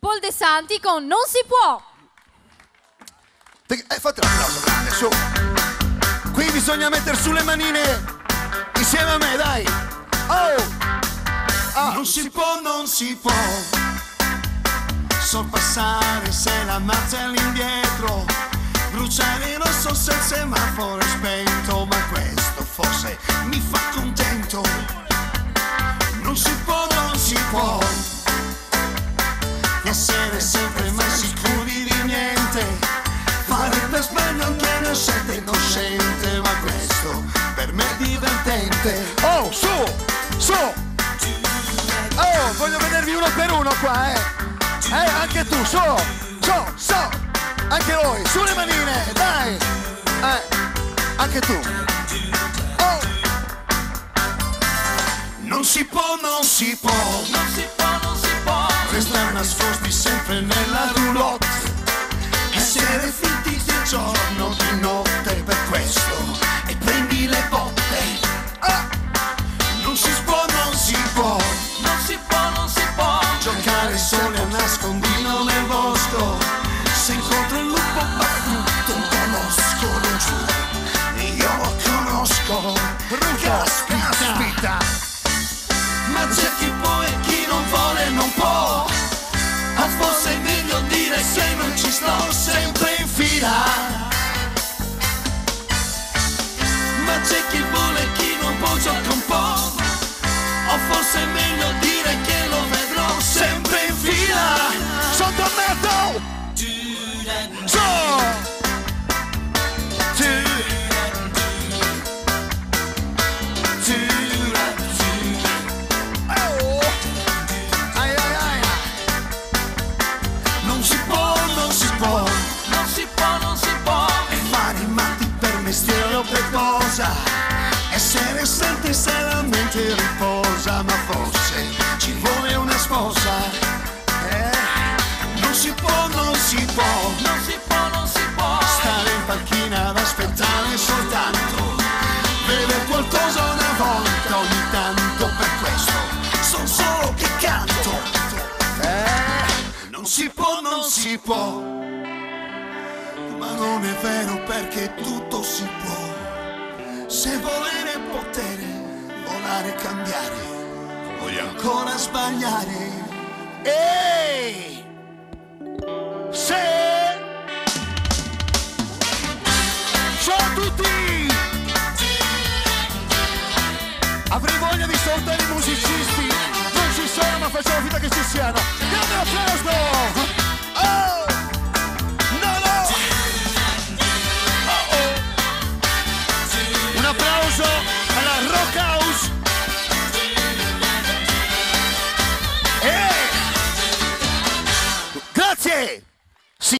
Paul De Santi con Non si può. Fate un applauso grande, su. Qui bisogna mettere su le manine insieme a me, dai. Oh! Non si può, non si può sorpassare se la marcia è all'indietro, bruciare in rosso se il semaforo è spento, ma questo forse mi fa contento. Non si può, non si può essere sempre mai sicuri di niente, fare per sbaglio anche ne siete cosciente, ma questo per me è divertente. Oh, su, su. Oh, voglio vedervi uno per uno qua, anche tu, su, anche voi, su le manine, dai. Anche tu. Oh. Non si può, non si può, non si può, non si può restare nascosti sempre nella roulotte, essere finti di giorno, di notte, per questo e prendi le botte. Non si può, non si può, non si può, non si può giocare soli a nascondino nel bosco, se incontro il lupo battuto conosco, non giuro, io lo conosco. Caspita, ma c'è chi può e chi non vuole non può, o forse è meglio dire che non ci sto sempre in fila. Ma c'è chi vuole e chi non può, gioca un po', o forse è meglio dire che lo vedrò sempre in fila. Sottometto! Non si può, non si può, non si può, non si può e fare i matti per mestiere o per cosa, essere santi se la mente riposa, ma forse ci vuole una sposa. Non si può, non si può, non si può, non si può stare in panchina ad aspettare soltanto, vedere qualcosa una volta ogni tanto, per questo son solo che canto. Non si può, non si può, ma non è vero perché tutto si può, se volere è potere, volare e cambiare, voglio ancora sbagliare. Ehi! Se! Ciao a tutti! Avrei voglia di salutare i musicisti, non ci sono ma facciamo finta che ci siano. Grande applauso! Oh! No, no! Oh, oh. Un applauso alla Rock House! Grazie!